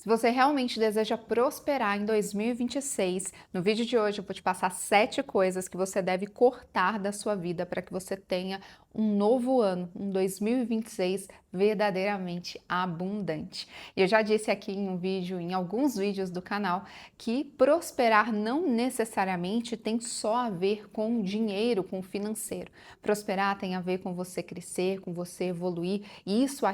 Se você realmente deseja prosperar em 2026, no vídeo de hoje eu vou te passar 7 coisas que você deve cortar da sua vida para que você tenha um novo ano, um 2026 verdadeiramente abundante. E eu já disse aqui em um vídeo, em alguns vídeos do canal, que prosperar não necessariamente tem só a ver com dinheiro, com o financeiro. Prosperar tem a ver com você crescer, com você evoluir, e isso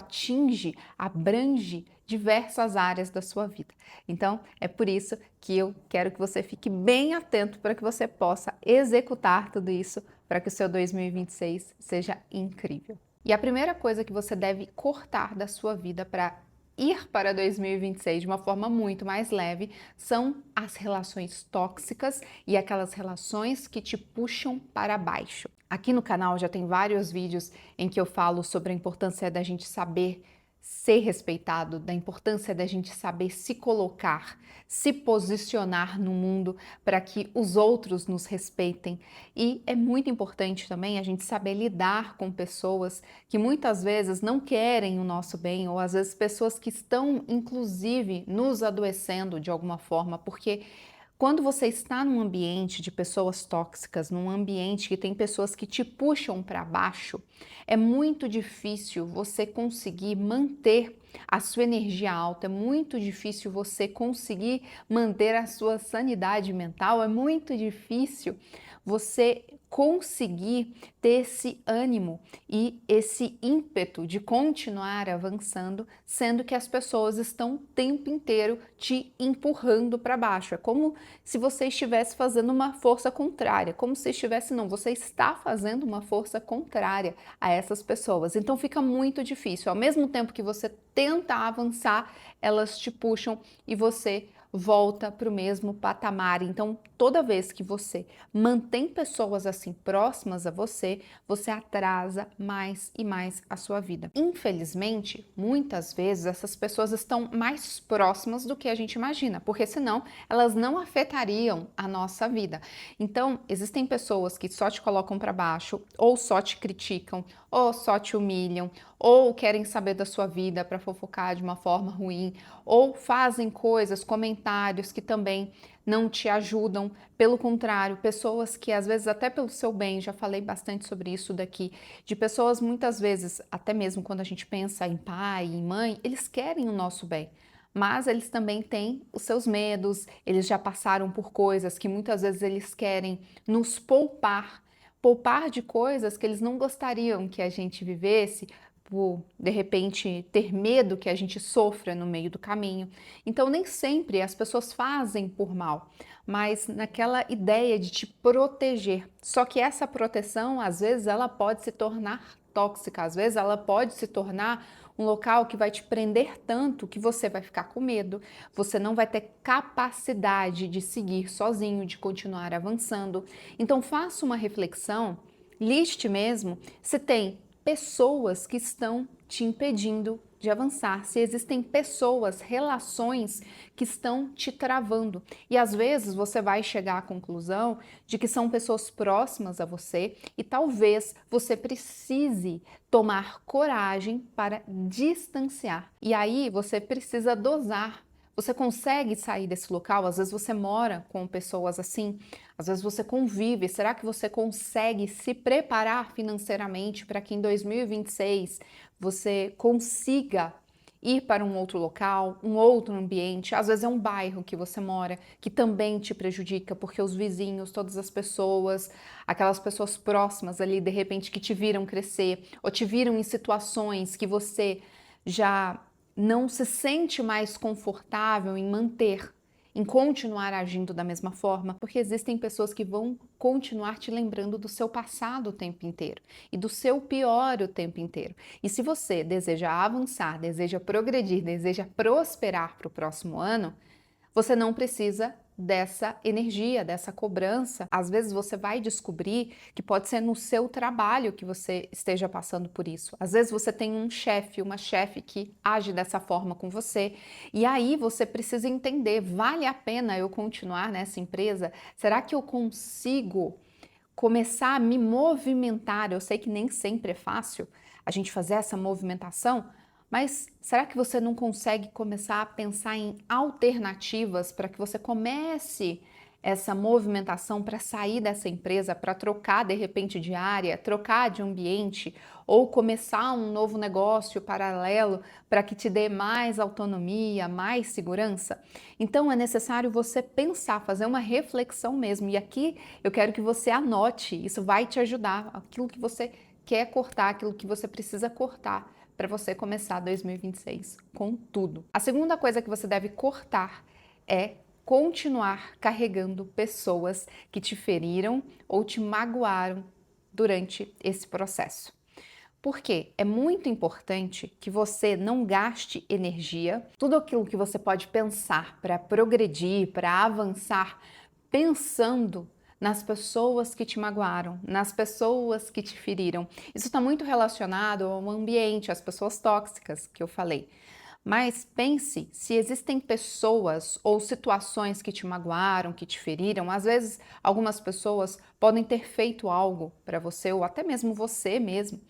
abrange diversas áreas da sua vida. Então, é por isso que eu quero que você fique bem atento para que você possa executar tudo isso para que o seu 2026 seja incrível. E a primeira coisa que você deve cortar da sua vida para ir para 2026 de uma forma muito mais leve são as relações tóxicas e aquelas relações que te puxam para baixo. Aqui no canal já tem vários vídeos em que eu falo sobre a importância da gente saber ser respeitado, da importância da gente saber se colocar, se posicionar no mundo para que os outros nos respeitem. E é muito importante também a gente saber lidar com pessoas que muitas vezes não querem o nosso bem, ou às vezes pessoas que estão, inclusive, nos adoecendo de alguma forma, porque quando você está num ambiente de pessoas tóxicas, num ambiente que tem pessoas que te puxam para baixo, é muito difícil você conseguir manter a sua energia alta, é muito difícil você conseguir manter a sua sanidade mental, é muito difícil você conseguir ter esse ânimo e esse ímpeto de continuar avançando, sendo que as pessoas estão o tempo inteiro te empurrando para baixo. É como se você estivesse fazendo uma força contrária, como se estivesse, não, você está fazendo uma força contrária a essas pessoas. Então fica muito difícil. Ao mesmo tempo que você tenta avançar, elas te puxam e você volta para o mesmo patamar. Então, toda vez que você mantém pessoas assim próximas a você, você atrasa mais e mais a sua vida. Infelizmente, muitas vezes essas pessoas estão mais próximas do que a gente imagina, porque senão elas não afetariam a nossa vida. Então, existem pessoas que só te colocam para baixo, ou só te criticam, ou só te humilham, ou querem saber da sua vida para fofocar de uma forma ruim, ou fazem coisas, comentários que também não te ajudam. Pelo contrário, pessoas que às vezes até pelo seu bem, já falei bastante sobre isso daqui, de pessoas muitas vezes, até mesmo quando a gente pensa em pai, em mãe, eles querem o nosso bem. Mas eles também têm os seus medos, eles já passaram por coisas que muitas vezes eles querem nos poupar de coisas que eles não gostariam que a gente vivesse, por de repente ter medo que a gente sofra no meio do caminho. Então, nem sempre as pessoas fazem por mal, mas naquela ideia de te proteger. Só que essa proteção, às vezes, ela pode se tornar tóxica, às vezes, ela pode se tornar um local que vai te prender tanto que você vai ficar com medo, você não vai ter capacidade de seguir sozinho, de continuar avançando. Então, faça uma reflexão, liste mesmo se tem pessoas que estão te impedindo de avançar, se existem pessoas, relações que estão te travando. E às vezes você vai chegar à conclusão de que são pessoas próximas a você e talvez você precise tomar coragem para distanciar. E aí você precisa dosar. Você consegue sair desse local? Às vezes você mora com pessoas assim, às vezes você convive. Será que você consegue se preparar financeiramente para que em 2026 você consiga ir para um outro local, um outro ambiente? Às vezes é um bairro que você mora que também te prejudica, porque os vizinhos, todas as pessoas, aquelas pessoas próximas ali, de repente, que te viram crescer ou te viram em situações que você já não se sente mais confortável em manter, em continuar agindo da mesma forma, porque existem pessoas que vão continuar te lembrando do seu passado o tempo inteiro e do seu pior o tempo inteiro. E se você deseja avançar, deseja progredir, deseja prosperar para o próximo ano, você não precisa dessa energia, dessa cobrança. Às vezes você vai descobrir que pode ser no seu trabalho que você esteja passando por isso. Às vezes você tem um chefe, uma chefe que age dessa forma com você, e aí você precisa entender, vale a pena eu continuar nessa empresa? Será que eu consigo começar a me movimentar? Eu sei que nem sempre é fácil a gente fazer essa movimentação, Mas será que você não consegue começar a pensar em alternativas para que você comece essa movimentação para sair dessa empresa, para trocar de repente de área, trocar de ambiente ou começar um novo negócio paralelo para que te dê mais autonomia, mais segurança? Então é necessário você pensar, fazer uma reflexão mesmo. E aqui eu quero que você anote, isso vai te ajudar, aquilo que você quer cortar, aquilo que você precisa cortar para você começar 2026 com tudo. A segunda coisa que você deve cortar é continuar carregando pessoas que te feriram ou te magoaram durante esse processo. Porque é muito importante que você não gaste energia, tudo aquilo que você pode pensar para progredir, para avançar, pensando nas pessoas que te magoaram, nas pessoas que te feriram. Isso está muito relacionado ao ambiente, às pessoas tóxicas que eu falei. Mas pense se existem pessoas ou situações que te magoaram, que te feriram. Às vezes, algumas pessoas podem ter feito algo para você, ou até mesmo você mesmo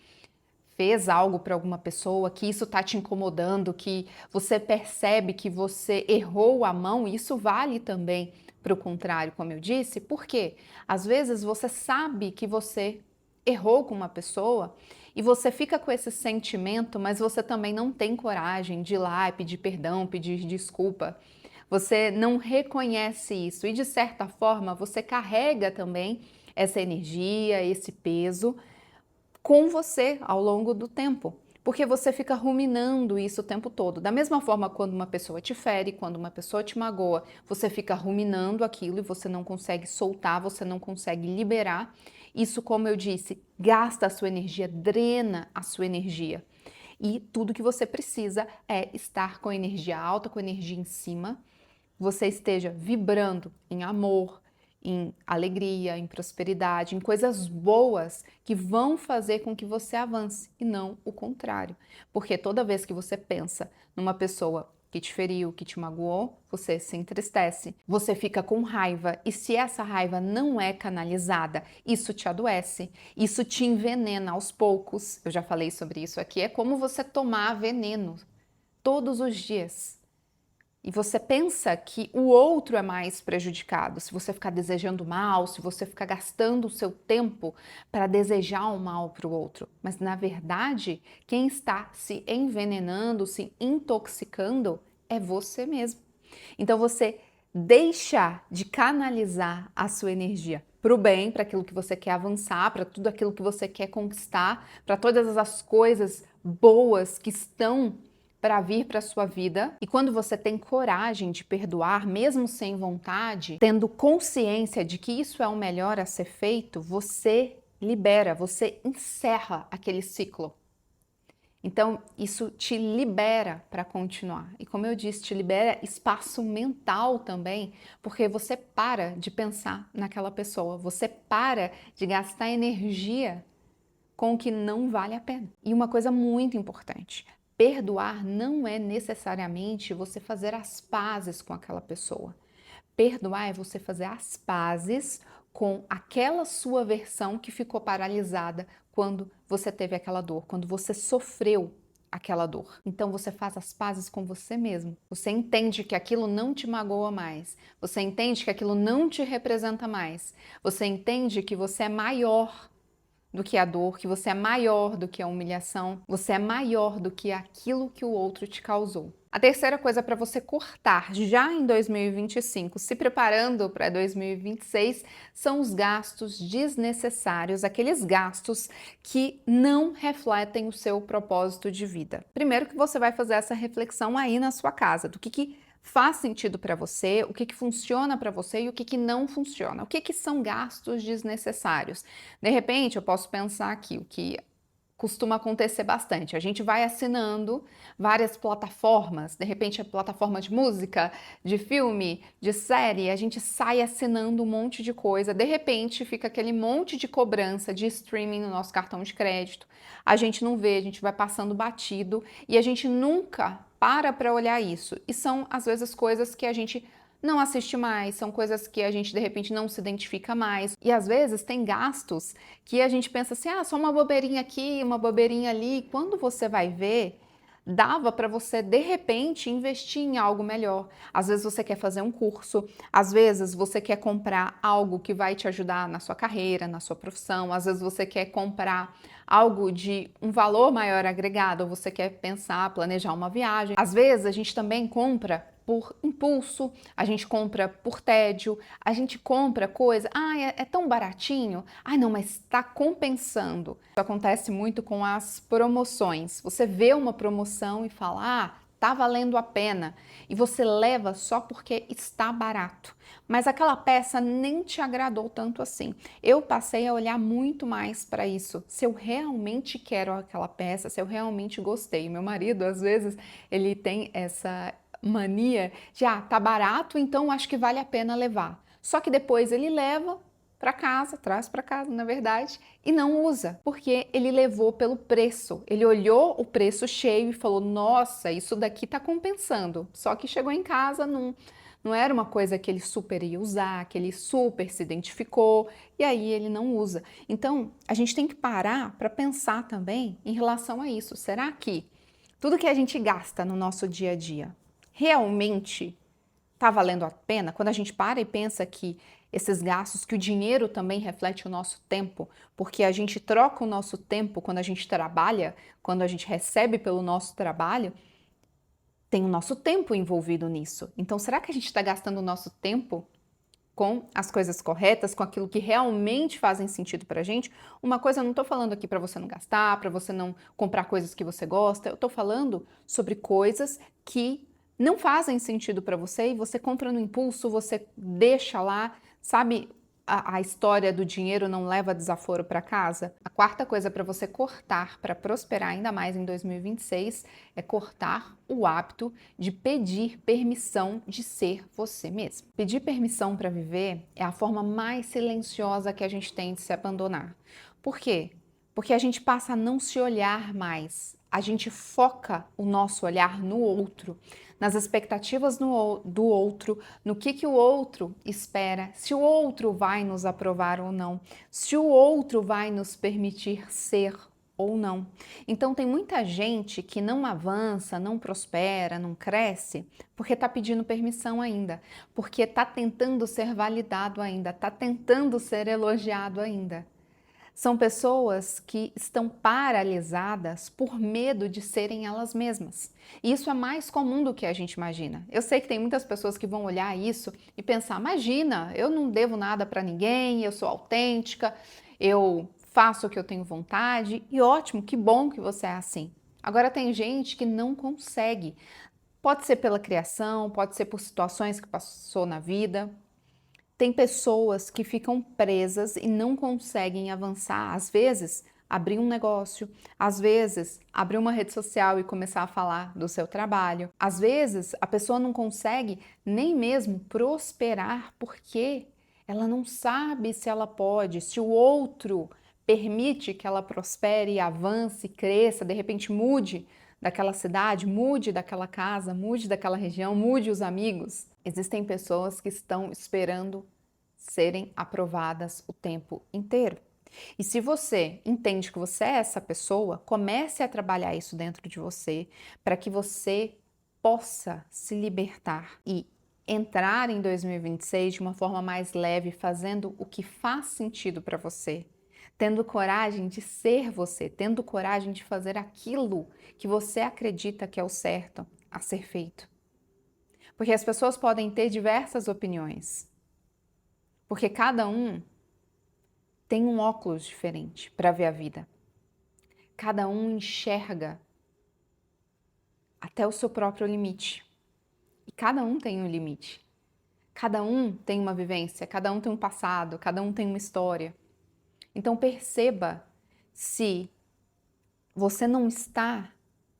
fez algo para alguma pessoa, que isso está te incomodando, que você percebe que você errou a mão, isso vale também para o contrário, como eu disse, porque às vezes você sabe que você errou com uma pessoa e você fica com esse sentimento, mas você também não tem coragem de ir lá e pedir perdão, pedir desculpa. Você não reconhece isso e, de certa forma, você carrega também essa energia, esse peso com você ao longo do tempo, porque você fica ruminando isso o tempo todo. Da mesma forma, quando uma pessoa te fere, quando uma pessoa te magoa, você fica ruminando aquilo e você não consegue soltar, você não consegue liberar. Isso, como eu disse, gasta a sua energia, drena a sua energia. E tudo que você precisa é estar com energia alta, com energia em cima, você esteja vibrando em amor, em alegria, em prosperidade, em coisas boas que vão fazer com que você avance e não o contrário. Porque toda vez que você pensa numa pessoa que te feriu, que te magoou, você se entristece, você fica com raiva e se essa raiva não é canalizada, isso te adoece, isso te envenena aos poucos. Eu já falei sobre isso aqui, é como você tomar veneno todos os dias. E você pensa que o outro é mais prejudicado, se você ficar desejando mal, se você ficar gastando o seu tempo para desejar o mal para o outro. Mas, na verdade, quem está se envenenando, se intoxicando é você mesmo. Então, você deixa de canalizar a sua energia para o bem, para aquilo que você quer avançar, para tudo aquilo que você quer conquistar, para todas as coisas boas que estão para vir para a sua vida. E quando você tem coragem de perdoar, mesmo sem vontade, tendo consciência de que isso é o melhor a ser feito, você libera, você encerra aquele ciclo. Então, isso te libera para continuar. E como eu disse, te libera espaço mental também, porque você para de pensar naquela pessoa, você para de gastar energia com o que não vale a pena. E uma coisa muito importante: perdoar não é necessariamente você fazer as pazes com aquela pessoa. Perdoar é você fazer as pazes com aquela sua versão que ficou paralisada quando você teve aquela dor, quando você sofreu aquela dor. Então você faz as pazes com você mesmo. Você entende que aquilo não te magoa mais. Você entende que aquilo não te representa mais. Você entende que você é maior do que a dor, que você é maior do que a humilhação, você é maior do que aquilo que o outro te causou. A terceira coisa para você cortar já em 2025, se preparando para 2026, são os gastos desnecessários, aqueles gastos que não refletem o seu propósito de vida. Primeiro que você vai fazer essa reflexão aí na sua casa, do que faz sentido para você, o que funciona para você e o que não funciona. O que são gastos desnecessários? De repente, eu posso pensar aqui, o que costuma acontecer bastante. A gente vai assinando várias plataformas, de repente a plataforma de música, de filme, de série, a gente sai assinando um monte de coisa, de repente fica aquele monte de cobrança de streaming no nosso cartão de crédito. A gente não vê, a gente vai passando batido e a gente nunca para olhar isso. E são às vezes coisas que a gente não assiste mais, são coisas que a gente de repente não se identifica mais. E às vezes tem gastos que a gente pensa assim, ah, só uma bobeirinha aqui, uma bobeirinha ali. Quando você vai ver, dava para você, de repente, investir em algo melhor. Às vezes você quer fazer um curso, às vezes você quer comprar algo que vai te ajudar na sua carreira, na sua profissão, às vezes você quer comprar algo de um valor maior agregado, ou você quer pensar, planejar uma viagem. Às vezes a gente também compra por impulso, a gente compra por tédio, a gente compra coisa, é tão baratinho, não, mas está compensando. Isso acontece muito com as promoções. Você vê uma promoção e fala, tá valendo a pena, e você leva só porque está barato. Mas aquela peça nem te agradou tanto assim. Eu passei a olhar muito mais para isso, se eu realmente quero aquela peça, se eu realmente gostei. Meu marido, às vezes, ele tem essa mania de, tá barato, então acho que vale a pena levar. Só que depois ele leva para casa, traz para casa, na verdade, e não usa, porque ele levou pelo preço. Ele olhou o preço cheio e falou: "Nossa, isso daqui tá compensando". Só que chegou em casa, não era uma coisa que ele super ia usar, que ele super se identificou, e aí ele não usa. Então, a gente tem que parar para pensar também em relação a isso. Será que tudo que a gente gasta no nosso dia a dia realmente está valendo a pena? Quando a gente para e pensa que esses gastos, que o dinheiro também reflete o nosso tempo, porque a gente troca o nosso tempo quando a gente trabalha, quando a gente recebe pelo nosso trabalho, tem o nosso tempo envolvido nisso. Então, será que a gente está gastando o nosso tempo com as coisas corretas, com aquilo que realmente fazem sentido pra gente? Uma coisa, eu não tô falando aqui para você não gastar, para você não comprar coisas que você gosta, eu tô falando sobre coisas que não fazem sentido para você e você compra no impulso, você deixa lá, sabe? A história do dinheiro não leva desaforo para casa. A quarta coisa para você cortar, para prosperar ainda mais em 2026, é cortar o hábito de pedir permissão de ser você mesmo. Pedir permissão para viver é a forma mais silenciosa que a gente tem de se abandonar. Por quê? Porque a gente passa a não se olhar mais. A gente foca o nosso olhar no outro, nas expectativas do outro, no que o outro espera, se o outro vai nos aprovar ou não, se o outro vai nos permitir ser ou não. Então tem muita gente que não avança, não prospera, não cresce, porque está pedindo permissão ainda, porque está tentando ser validado ainda, está tentando ser elogiado ainda. São pessoas que estão paralisadas por medo de serem elas mesmas. E isso é mais comum do que a gente imagina. Eu sei que tem muitas pessoas que vão olhar isso e pensar: imagina, eu não devo nada para ninguém, eu sou autêntica, eu faço o que eu tenho vontade, e ótimo, que bom que você é assim. Agora tem gente que não consegue. Pode ser pela criação, pode ser por situações que passou na vida. Tem pessoas que ficam presas e não conseguem avançar. Às vezes, abrir um negócio, às vezes, abrir uma rede social e começar a falar do seu trabalho. Às vezes, a pessoa não consegue nem mesmo prosperar porque ela não sabe se ela pode, se o outro permite que ela prospere, avance, cresça, de repente mude daquela cidade, mude daquela casa, mude daquela região, mude os amigos. Existem pessoas que estão esperando serem aprovadas o tempo inteiro. E se você entende que você é essa pessoa, comece a trabalhar isso dentro de você para que você possa se libertar e entrar em 2026 de uma forma mais leve, fazendo o que faz sentido para você, tendo coragem de ser você, tendo coragem de fazer aquilo que você acredita que é o certo a ser feito. Porque as pessoas podem ter diversas opiniões, porque cada um tem um óculos diferente para ver a vida. Cada um enxerga até o seu próprio limite. E cada um tem um limite. Cada um tem uma vivência, cada um tem um passado, cada um tem uma história. Então perceba se você não está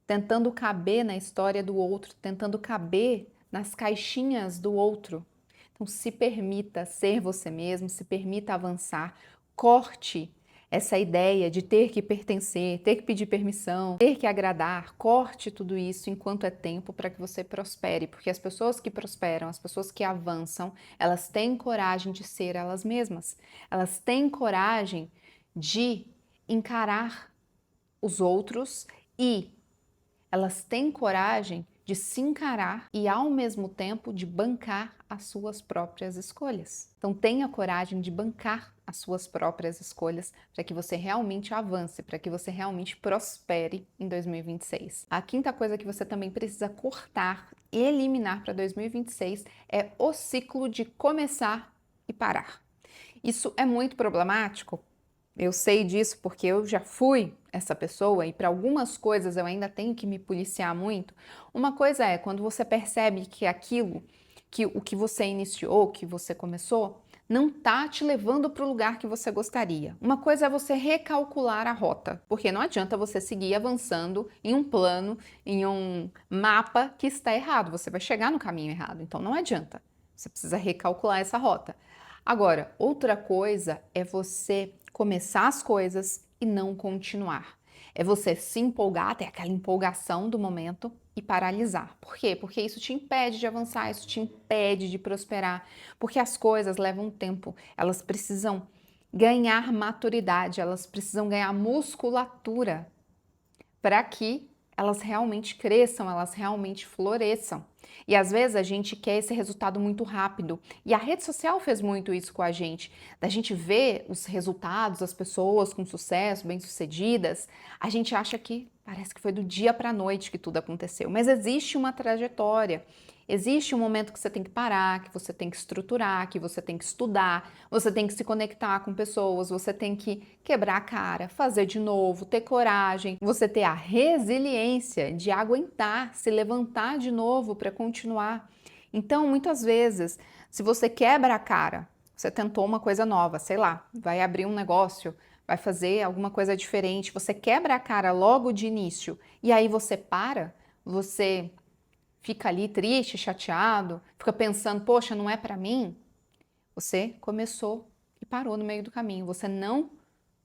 tentando caber na história do outro, tentando caber nas caixinhas do outro. Então se permita ser você mesmo, se permita avançar, corte essa ideia de ter que pertencer, ter que pedir permissão, ter que agradar, corte tudo isso enquanto é tempo para que você prospere, porque as pessoas que prosperam, as pessoas que avançam, elas têm coragem de ser elas mesmas, elas têm coragem de encarar os outros e elas têm coragem de se encarar e, ao mesmo tempo, de bancar as suas próprias escolhas. Então, tenha coragem de bancar as suas próprias escolhas para que você realmente avance, para que você realmente prospere em 2026. A quinta coisa que você também precisa cortar e eliminar para 2026 é o ciclo de começar e parar. Isso é muito problemático. Eu sei disso porque eu já fui essa pessoa e para algumas coisas eu ainda tenho que me policiar muito. Uma coisa é quando você percebe que aquilo, que o que você iniciou, que você começou, não tá te levando para o lugar que você gostaria. Uma coisa é você recalcular a rota, porque não adianta você seguir avançando em um plano, em um mapa que está errado. Você vai chegar no caminho errado, então não adianta. Você precisa recalcular essa rota. Agora, outra coisa é você começar as coisas e não continuar. É você se empolgar, ter aquela empolgação do momento e paralisar. Por quê? Porque isso te impede de avançar, isso te impede de prosperar, porque as coisas levam tempo, elas precisam ganhar maturidade, elas precisam ganhar musculatura para que elas realmente cresçam, elas realmente floresçam. E às vezes a gente quer esse resultado muito rápido. E a rede social fez muito isso com a gente. Da gente ver os resultados, as pessoas com sucesso, bem-sucedidas, a gente acha que parece que foi do dia para a noite que tudo aconteceu. Mas existe uma trajetória. Existe um momento que você tem que parar, que você tem que estruturar, que você tem que estudar, você tem que se conectar com pessoas, você tem que quebrar a cara, fazer de novo, ter coragem, você ter a resiliência de aguentar, se levantar de novo para continuar. Então, muitas vezes, se você quebra a cara, você tentou uma coisa nova, sei lá, vai abrir um negócio, vai fazer alguma coisa diferente, você quebra a cara logo de início e aí você para, você fica ali triste, chateado, fica pensando, poxa, não é para mim, você começou e parou no meio do caminho, você não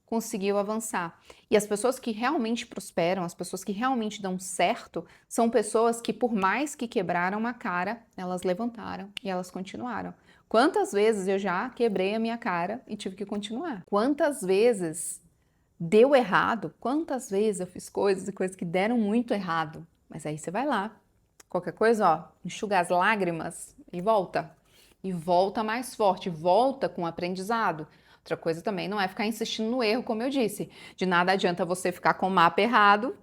conseguiu avançar. E as pessoas que realmente prosperam, as pessoas que realmente dão certo, são pessoas que, por mais que quebraram a cara, elas levantaram e elas continuaram. Quantas vezes eu já quebrei a minha cara e tive que continuar? Quantas vezes deu errado? Quantas vezes eu fiz coisas e coisas que deram muito errado? Mas aí você vai lá, qualquer coisa, ó, enxuga as lágrimas e volta. E volta mais forte, volta com aprendizado. Outra coisa também não é ficar insistindo no erro, como eu disse. De nada adianta você ficar com o mapa errado,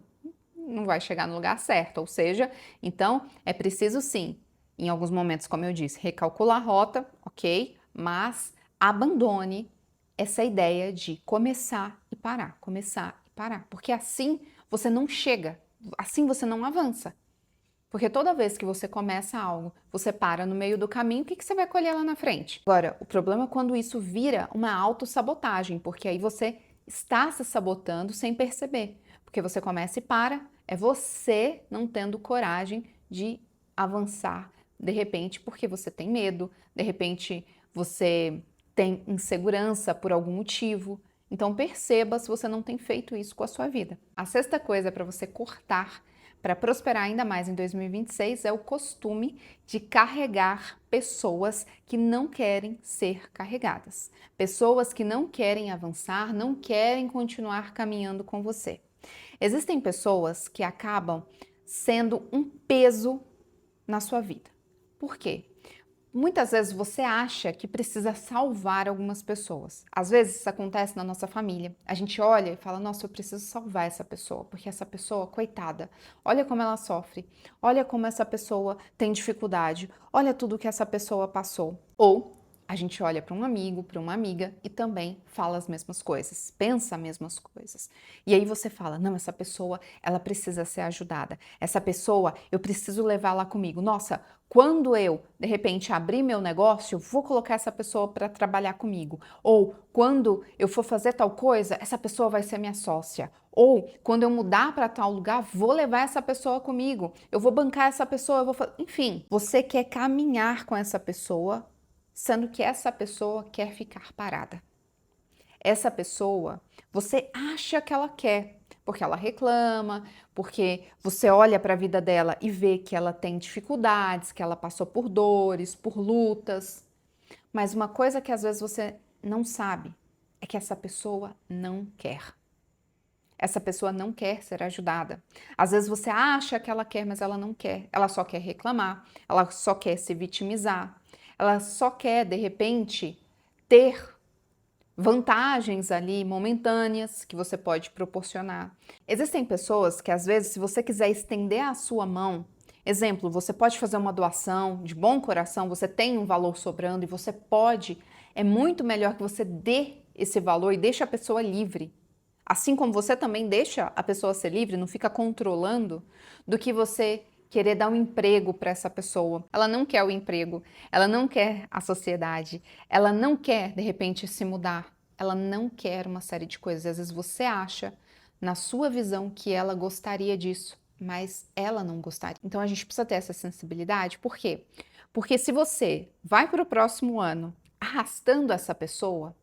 não vai chegar no lugar certo. Ou seja, então é preciso sim, em alguns momentos, como eu disse, recalcular a rota, ok? Mas abandone essa ideia de começar e parar, porque assim você não chega, assim você não avança. Porque toda vez que você começa algo, você para no meio do caminho, o que você vai colher lá na frente? Agora, o problema é quando isso vira uma autossabotagem, porque aí você está se sabotando sem perceber. Porque você começa e para, é você não tendo coragem de avançar, de repente, porque você tem medo, de repente você tem insegurança por algum motivo. Então perceba se você não tem feito isso com a sua vida. A sexta coisa para você cortar para prosperar ainda mais em 2026 é o costume de carregar pessoas que não querem ser carregadas. Pessoas que não querem avançar, não querem continuar caminhando com você. Existem pessoas que acabam sendo um peso na sua vida. Por quê? Muitas vezes você acha que precisa salvar algumas pessoas. Às vezes isso acontece na nossa família. A gente olha e fala: nossa, eu preciso salvar essa pessoa, porque essa pessoa, coitada, olha como ela sofre, olha como essa pessoa tem dificuldade, olha tudo que essa pessoa passou. Ou a gente olha para um amigo, para uma amiga e também fala as mesmas coisas, pensa as mesmas coisas. E aí você fala: não, essa pessoa, ela precisa ser ajudada. Essa pessoa, eu preciso levá-la comigo. Nossa, quando eu, de repente, abrir meu negócio, vou colocar essa pessoa para trabalhar comigo. Ou quando eu for fazer tal coisa, essa pessoa vai ser minha sócia. Ou quando eu mudar para tal lugar, vou levar essa pessoa comigo. Eu vou bancar essa pessoa, eu vou fazer. Enfim, você quer caminhar com essa pessoa, sendo que essa pessoa quer ficar parada. Essa pessoa, você acha que ela quer, porque ela reclama, porque você olha para a vida dela e vê que ela tem dificuldades, que ela passou por dores, por lutas. Mas uma coisa que às vezes você não sabe é que essa pessoa não quer. essa pessoa não quer ser ajudada. Às vezes você acha que ela quer, mas ela não quer. Ela só quer reclamar, ela só quer se vitimizar, ela só quer, de repente, ter vantagens ali momentâneas que você pode proporcionar. Existem pessoas que, às vezes, se você quiser estender a sua mão, exemplo, você pode fazer uma doação de bom coração, você tem um valor sobrando e você pode, é muito melhor que você dê esse valor e deixe a pessoa livre. Assim como você também deixa a pessoa ser livre, não fica controlando, do que você querer dar um emprego para essa pessoa. Ela não quer o emprego, ela não quer a sociedade, ela não quer, de repente, se mudar, ela não quer uma série de coisas. Às vezes você acha, na sua visão, que ela gostaria disso, mas ela não gostaria. Então a gente precisa ter essa sensibilidade. Por quê? Porque se você vai para o próximo ano arrastando essa pessoa,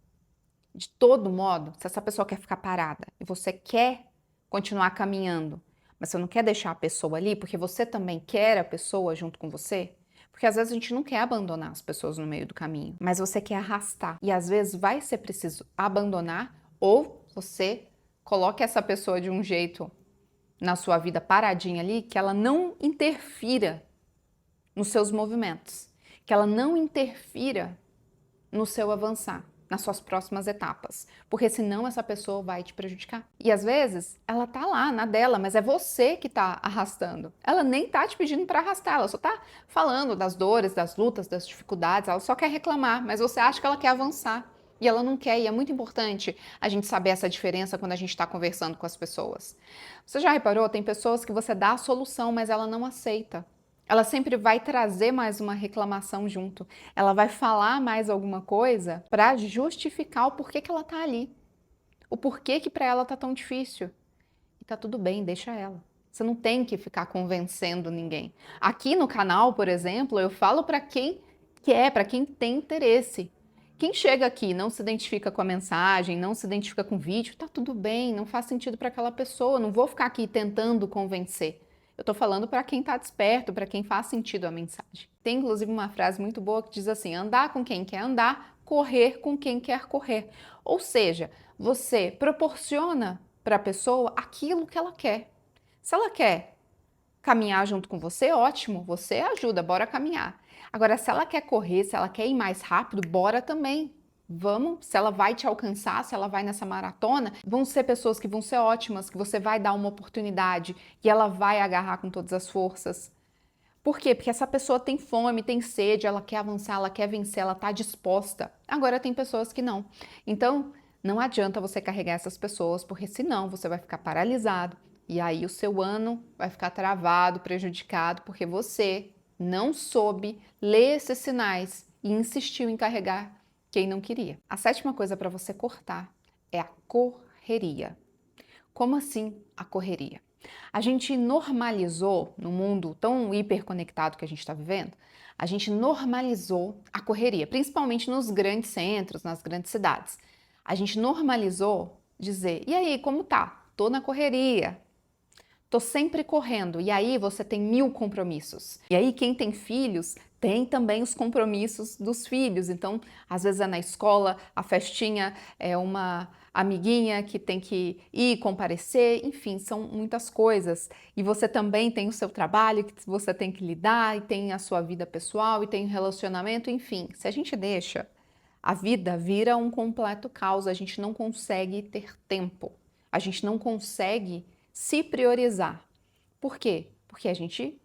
de todo modo, se essa pessoa quer ficar parada e você quer continuar caminhando, mas você não quer deixar a pessoa ali porque você também quer a pessoa junto com você, porque às vezes a gente não quer abandonar as pessoas no meio do caminho, mas você quer arrastar. E às vezes vai ser preciso abandonar ou você coloca essa pessoa de um jeito na sua vida paradinha ali que ela não interfira nos seus movimentos, que ela não interfira no seu avançar, nas suas próximas etapas, porque senão essa pessoa vai te prejudicar. E às vezes ela tá lá na dela, mas é você que tá arrastando. Ela nem tá te pedindo para arrastar, ela só tá falando das dores, das lutas, das dificuldades, ela só quer reclamar, mas você acha que ela quer avançar. E ela não quer, e é muito importante a gente saber essa diferença quando a gente está conversando com as pessoas. Você já reparou? Tem pessoas que você dá a solução, mas ela não aceita. Ela sempre vai trazer mais uma reclamação junto. Ela vai falar mais alguma coisa para justificar o porquê que ela tá ali. O porquê que para ela tá tão difícil. E tá tudo bem, deixa ela. Você não tem que ficar convencendo ninguém. Aqui no canal, por exemplo, eu falo para quem quer, para quem tem interesse. Quem chega aqui e não se identifica com a mensagem, não se identifica com o vídeo, tá tudo bem, não faz sentido para aquela pessoa. Não vou ficar aqui tentando convencer. Eu estou falando para quem está desperto, para quem faz sentido a mensagem. Tem inclusive uma frase muito boa que diz assim: andar com quem quer andar, correr com quem quer correr. Ou seja, você proporciona para a pessoa aquilo que ela quer. Se ela quer caminhar junto com você, ótimo, você ajuda, bora caminhar. Agora, se ela quer correr, se ela quer ir mais rápido, bora também. Vamos, se ela vai te alcançar, se ela vai nessa maratona, vão ser pessoas que vão ser ótimas, que você vai dar uma oportunidade e ela vai agarrar com todas as forças. Por quê? Porque essa pessoa tem fome, tem sede, ela quer avançar, ela quer vencer, ela está disposta. Agora tem pessoas que não. Então, não adianta você carregar essas pessoas, porque senão você vai ficar paralisado e aí o seu ano vai ficar travado, prejudicado, porque você não soube ler esses sinais e insistiu em carregar quem não queria. A sétima coisa para você cortar é a correria. Como assim a correria? A gente normalizou, no mundo tão hiperconectado que a gente está vivendo, a gente normalizou a correria, principalmente nos grandes centros, nas grandes cidades. A gente normalizou dizer: e aí, como tá? Tô na correria. Tô sempre correndo. E aí você tem 1000 compromissos. E aí quem tem filhos tem também os compromissos dos filhos. Então, às vezes é na escola, a festinha é uma amiguinha que tem que ir comparecer, enfim, são muitas coisas. E você também tem o seu trabalho que você tem que lidar, e tem a sua vida pessoal, e tem o relacionamento, enfim. Se a gente deixa, a vida vira um completo caos, a gente não consegue ter tempo. A gente não consegue se priorizar. Por quê? Porque a gente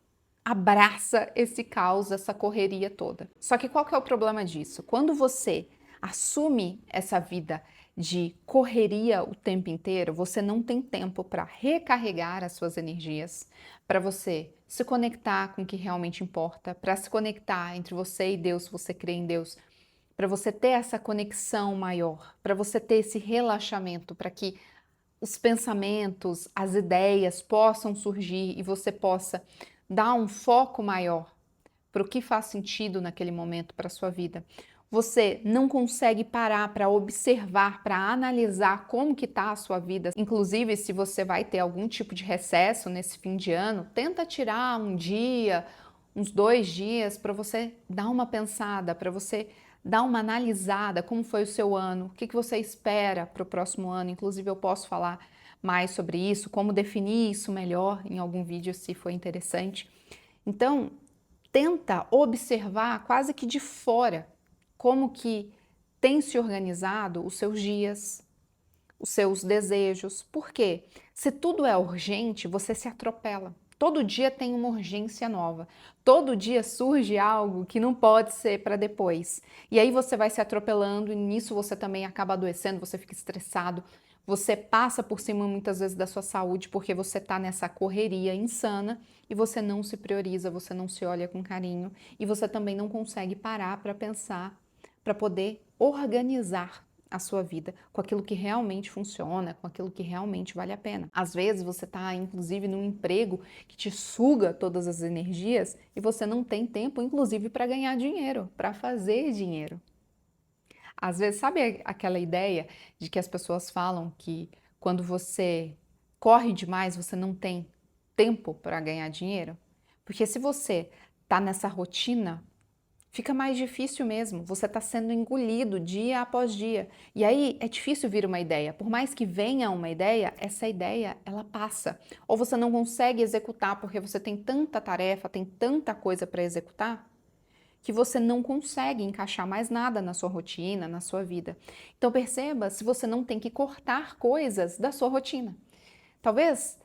abraça esse caos, essa correria toda. Só que qual que é o problema disso? Quando você assume essa vida de correria o tempo inteiro, você não tem tempo para recarregar as suas energias, para você se conectar com o que realmente importa, para se conectar entre você e Deus, se você crê em Deus, para você ter essa conexão maior, para você ter esse relaxamento, para que os pensamentos, as ideias possam surgir e você possa dar um foco maior para o que faz sentido naquele momento para a sua vida. Você não consegue parar para observar, para analisar como que está a sua vida. Inclusive, se você vai ter algum tipo de recesso nesse fim de ano, tenta tirar um dia, uns 2 dias para você dar uma pensada, para você dar uma analisada, como foi o seu ano, o que você espera para o próximo ano. Inclusive, eu posso falar mais sobre isso, como definir isso melhor em algum vídeo, se for interessante. Então, tenta observar quase que de fora como que tem se organizado os seus dias, os seus desejos. Por quê? Se tudo é urgente, você se atropela. Todo dia tem uma urgência nova. Todo dia surge algo que não pode ser para depois. E aí você vai se atropelando e nisso você também acaba adoecendo, você fica estressado, você passa por cima muitas vezes da sua saúde porque você está nessa correria insana e você não se prioriza, você não se olha com carinho e você também não consegue parar para pensar, para poder organizar a sua vida com aquilo que realmente funciona, com aquilo que realmente vale a pena. Às vezes você está, inclusive, num emprego que te suga todas as energias e você não tem tempo, inclusive, para ganhar dinheiro, para fazer dinheiro. Às vezes, sabe aquela ideia de que as pessoas falam que quando você corre demais, você não tem tempo para ganhar dinheiro? Porque se você está nessa rotina, fica mais difícil mesmo, você está sendo engolido dia após dia. E aí é difícil vir uma ideia. Por mais que venha uma ideia, essa ideia ela passa. Ou você não consegue executar porque você tem tanta tarefa, tem tanta coisa para executar, que você não consegue encaixar mais nada na sua rotina, na sua vida. Então perceba se você não tem que cortar coisas da sua rotina. Talvez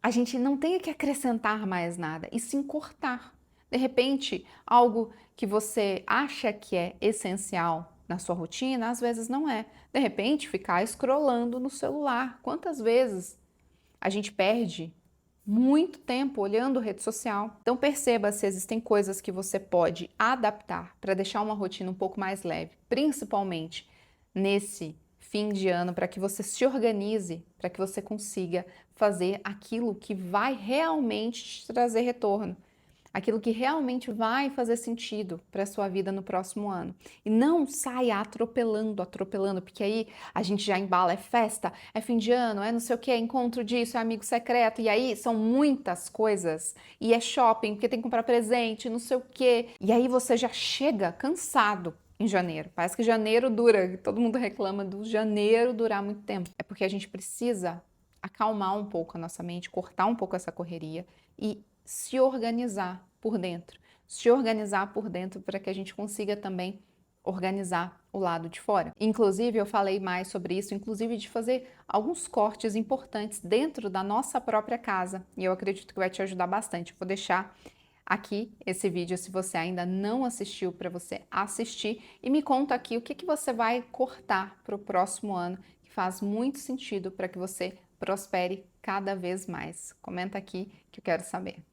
a gente não tenha que acrescentar mais nada, e sim cortar. De repente, algo que você acha que é essencial na sua rotina, às vezes não é. De repente, ficar scrollando no celular. Quantas vezes a gente perde muito tempo olhando rede social? Então perceba se existem coisas que você pode adaptar para deixar uma rotina um pouco mais leve, principalmente nesse fim de ano, para que você se organize, para que você consiga fazer aquilo que vai realmente te trazer retorno, aquilo que realmente vai fazer sentido para a sua vida no próximo ano. E não saia atropelando, porque aí a gente já embala, é festa, é fim de ano, é não sei o que, é encontro disso, é amigo secreto, e aí são muitas coisas, e é shopping, porque tem que comprar presente, não sei o que, e aí você já chega cansado em janeiro. Parece que janeiro dura, todo mundo reclama do janeiro durar muito tempo. É porque a gente precisa acalmar um pouco a nossa mente, cortar um pouco essa correria e se organizar por dentro. Se organizar por dentro para que a gente consiga também organizar o lado de fora. Inclusive, eu falei mais sobre isso, inclusive de fazer alguns cortes importantes dentro da nossa própria casa. E eu acredito que vai te ajudar bastante. Vou deixar aqui esse vídeo se você ainda não assistiu para você assistir e me conta aqui o que você vai cortar para o próximo ano que faz muito sentido para que você prospere cada vez mais. Comenta aqui que eu quero saber.